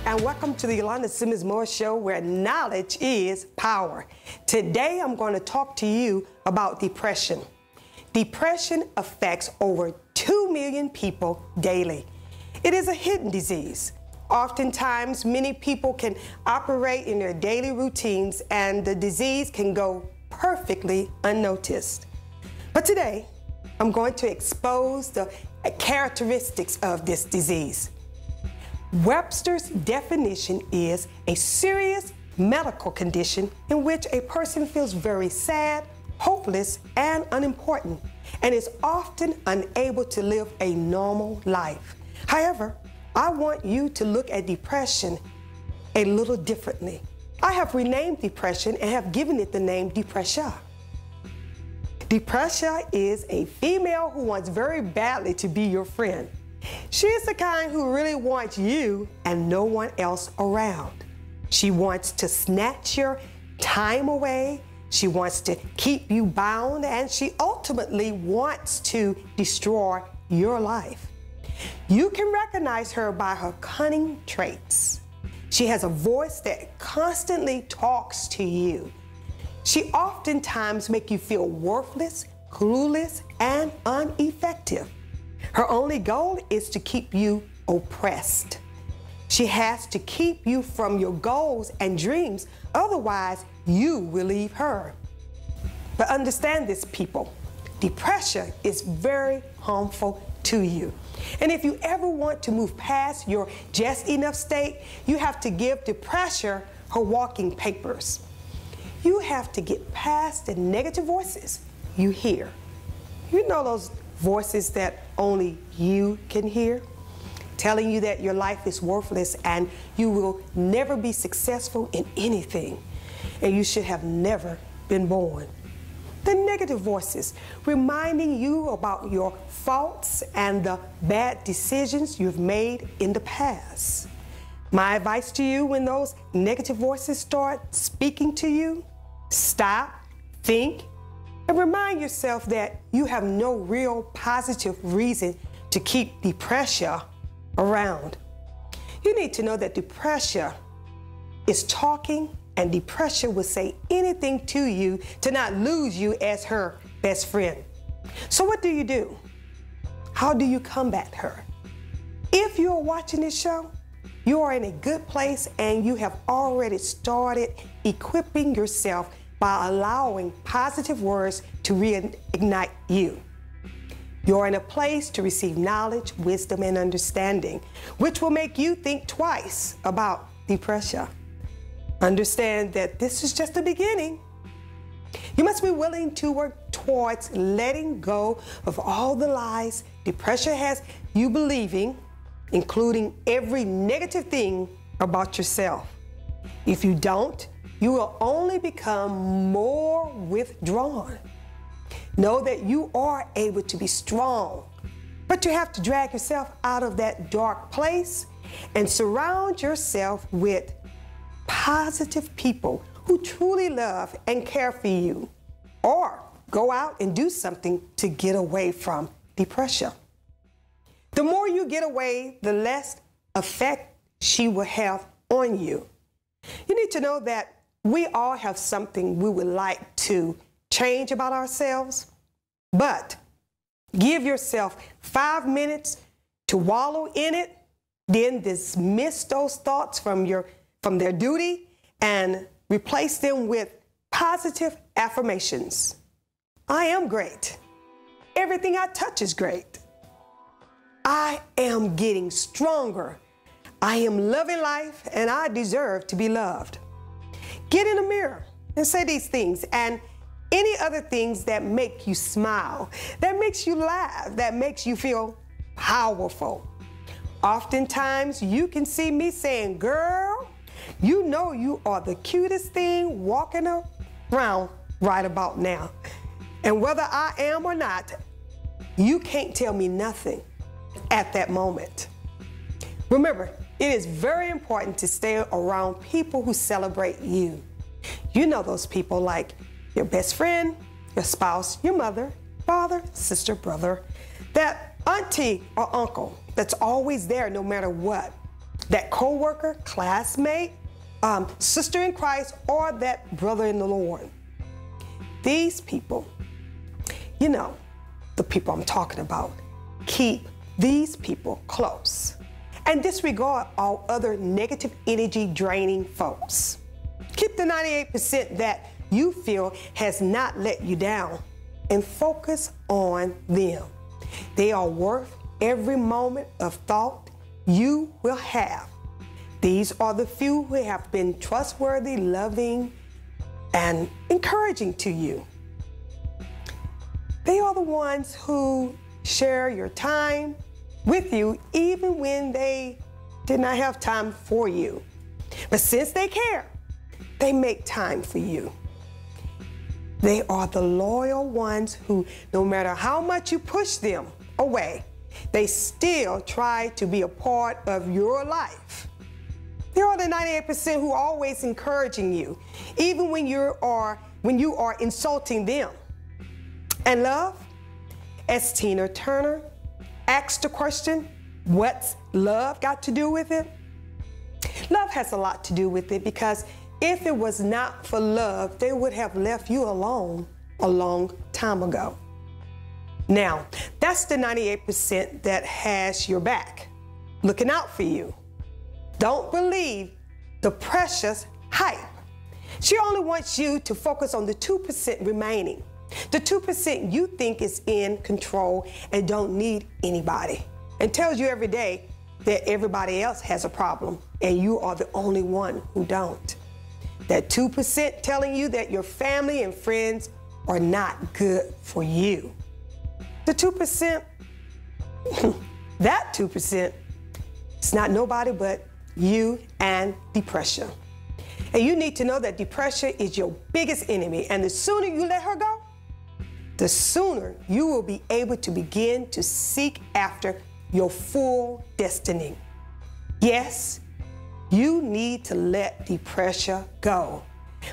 and welcome to the Yolanda Simmons Moore Show, where knowledge is power. Today, I'm going to talk to you about depression. Depression affects over 2 million people daily. It is a hidden disease. Oftentimes, many people can operate in their daily routines, and the disease can go perfectly unnoticed. But today, I'm going to expose the characteristics of this disease. Webster's definition is a serious medical condition in which a person feels very sad, hopeless, and unimportant, and is often unable to live a normal life. However, I want you to look at depression a little differently. I have renamed depression and have given it the name depression. Depression is a female who wants very badly to be your friend. She is the kind who really wants you and no one else around. She wants to snatch your time away. She wants to keep you bound, and she ultimately wants to destroy your life. You can recognize her by her cunning traits. She has a voice that constantly talks to you. She oftentimes makes you feel worthless, clueless, and ineffective. Her only goal is to keep you oppressed. She has to keep you from your goals and dreams, otherwise you will leave her. But understand this, people. Depression is very harmful to you. And if you ever want to move past your just enough state, you have to give depression her walking papers. You have to get past the negative voices you hear. You know those voices that only you can hear, telling you that your life is worthless and you will never be successful in anything, and you should have never been born. The negative voices reminding you about your faults and the bad decisions you've made in the past. My advice to you, when those negative voices start speaking to you, stop, think, and remind yourself that you have no real positive reason to keep depression around. You need to know that depression is talking, and depression will say anything to you to not lose you as her best friend. So what do? How do you combat her? If you are watching this show, you are in a good place and you have already started equipping yourself by allowing positive words to reignite you. You're in a place to receive knowledge, wisdom, and understanding, which will make you think twice about depression. Understand that this is just the beginning. You must be willing to work towards letting go of all the lies depression has you believing, including every negative thing about yourself. If you don't, you will only become more withdrawn. Know that you are able to be strong, but you have to drag yourself out of that dark place and surround yourself with positive people who truly love and care for you, or go out and do something to get away from depression. The more you get away, the less effect she will have on you. You need to know that we all have something we would like to change about ourselves, but give yourself 5 minutes to wallow in it, then dismiss those thoughts from their duty and replace them with positive affirmations. I am great. Everything I touch is great. I am getting stronger. I am loving life, and I deserve to be loved. Get in the mirror and say these things and any other things that make you smile, that makes you laugh, that makes you feel powerful. Oftentimes, you can see me saying, girl, you know you are the cutest thing walking around right about now. And whether I am or not, you can't tell me nothing at that moment. Remember, it is very important to stay around people who celebrate you. You know those people like your best friend, your spouse, your mother, father, sister, brother, that auntie or uncle that's always there no matter what. that coworker, classmate, sister in Christ, or that brother in the Lord. These people, you know, the people I'm talking about, keep these people close and disregard all other negative energy draining folks. Keep the 98% that you feel has not let you down and focus on them. They are worth every moment of thought you will have. These are the few who have been trustworthy, loving, and encouraging to you. They are the ones who share your time with you even when they did not have time for you. But since they care, they make time for you. They are the loyal ones who, no matter how much you push them away, they still try to be a part of your life. They are the 98% who are always encouraging you, even when you are insulting them. And love, as Tina Turner asked the question, what's love got to do with it? Love has a lot to do with it, because if it was not for love, they would have left you alone a long time ago. Now, that's the 98% that has your back, looking out for you. Don't believe the precious hype. She only wants you to focus on the 2% remaining. The 2% you think is in control and don't need anybody, and tells you every day that everybody else has a problem and you are the only one who don't. That 2% telling you that your family and friends are not good for you. The 2%, that 2%, it's not nobody but you and depression. And you need to know that depression is your biggest enemy, and the sooner you let her go, the sooner you will be able to begin to seek after your full destiny. Yes, you need to let depression go,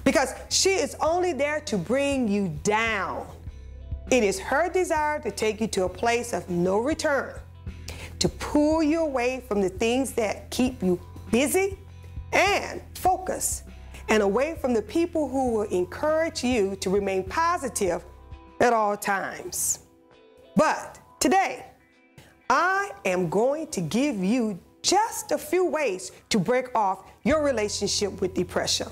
because she is only there to bring you down. It is her desire to take you to a place of no return, to pull you away from the things that keep you busy and focused, and away from the people who will encourage you to remain positive at all times. But today, I am going to give you just a few ways to break off your relationship with depression.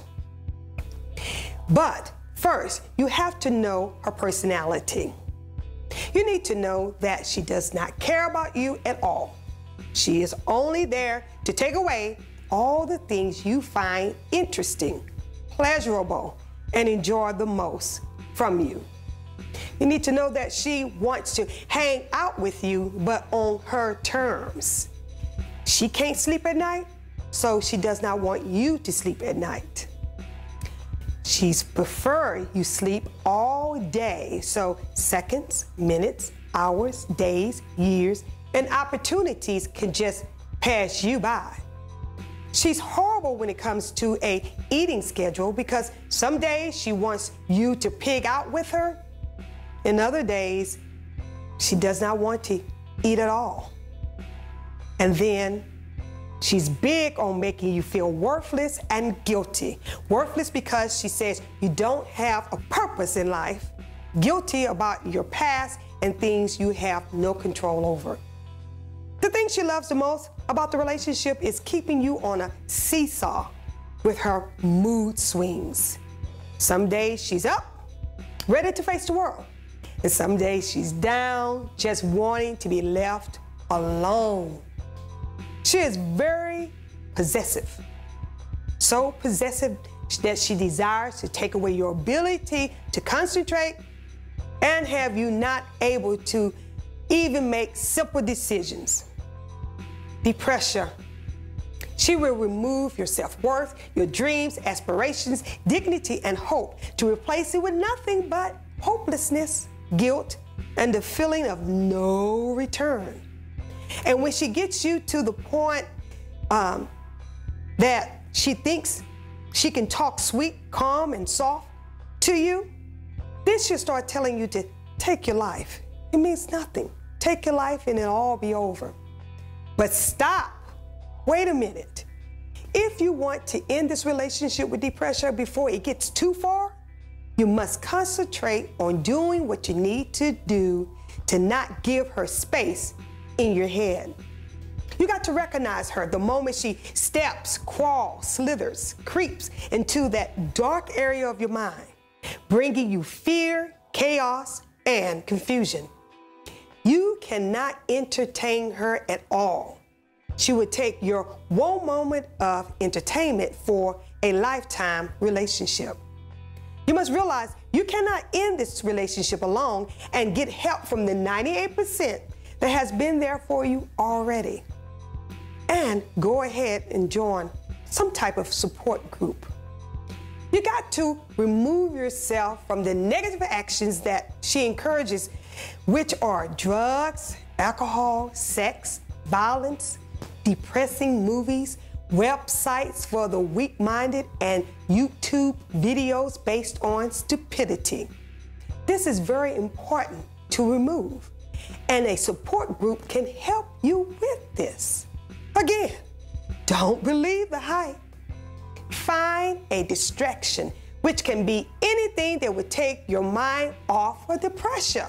But first, you have to know her personality. You need to know that she does not care about you at all. She is only there to take away all the things you find interesting, pleasurable, and enjoy the most from you. You need to know that she wants to hang out with you, but on her terms. She can't sleep at night, so she does not want you to sleep at night. She's prefer you sleep all day, so seconds, minutes, hours, days, years, and opportunities can just pass you by. She's horrible when it comes to an eating schedule, because some days she wants you to pig out with her, and other days she does not want to eat at all. And then she's big on making you feel worthless and guilty. Worthless because she says you don't have a purpose in life. Guilty about your past and things you have no control over. The thing she loves the most about the relationship is keeping you on a seesaw with her mood swings. Some days she's up, ready to face the world. And some days she's down, just wanting to be left alone. She is very possessive. So possessive that she desires to take away your ability to concentrate and have you not able to even make simple decisions. Depression. She will remove your self-worth, your dreams, aspirations, dignity, and hope to replace it with nothing but hopelessness, guilt, and the feeling of no return. And when she gets you to the point that she thinks she can talk sweet, calm, and soft to you, then she'll start telling you to take your life. It means nothing. Take your life and it'll all be over. But stop wait a minute. If you want to end this relationship with depression before it gets too far, you must concentrate on doing what you need to do to not give her space in your head. You got to recognize her the moment she steps, crawls, slithers, creeps into that dark area of your mind, bringing you fear, chaos, and confusion. You cannot entertain her at all. She would take your one moment of entertainment for a lifetime relationship. You must realize you cannot end this relationship alone and get help from the 98% that has been there for you already. And go ahead and join some type of support group. You got to remove yourself from the negative actions that she encourages, which are drugs, alcohol, sex, violence, depressing movies, websites for the weak-minded, and YouTube videos based on stupidity. This is very important to remove, and a support group can help you with this. Again, don't believe the hype. Find a distraction, which can be anything that would take your mind off of the pressure.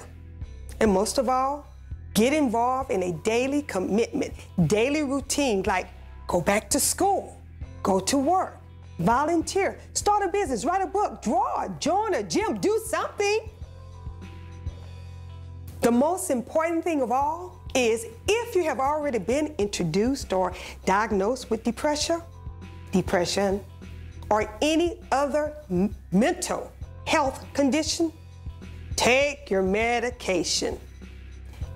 And most of all, get involved in a daily commitment, daily routine, like go back to school, go to work, volunteer, start a business, write a book, draw, join a gym, do something. The most important thing of all is if you have already been introduced or diagnosed with depression, or any other mental health condition, take your medication.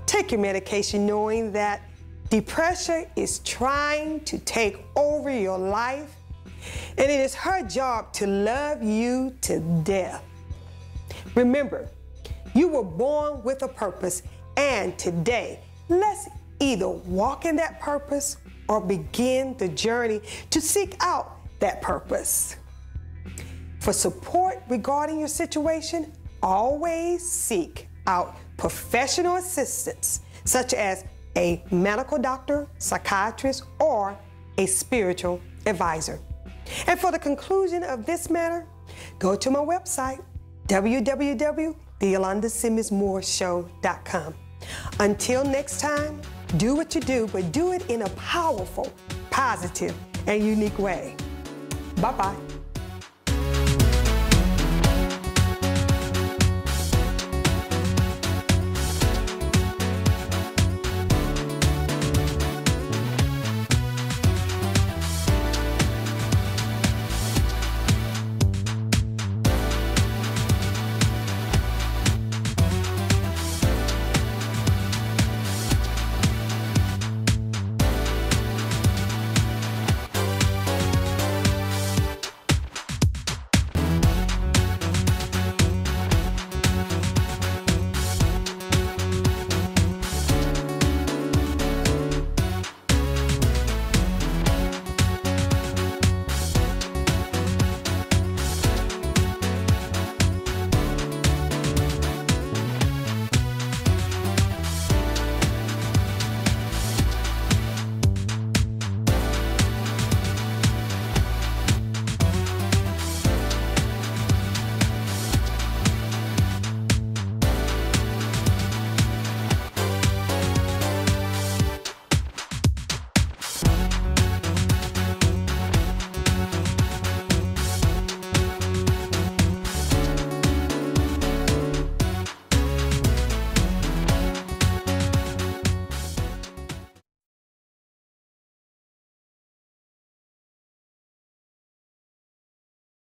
Take your medication knowing that depression is trying to take over your life, and it is her job to love you to death. Remember, you were born with a purpose, and today, let's either walk in that purpose or begin the journey to seek out that purpose. For support regarding your situation, always seek out professional assistance, such as a medical doctor, psychiatrist, or a spiritual advisor. And for the conclusion of this matter, go to my website, www.theyolandasimmonsmooreshow.com. Until next time, do what you do, but do it in a powerful, positive, and unique way. Bye-bye.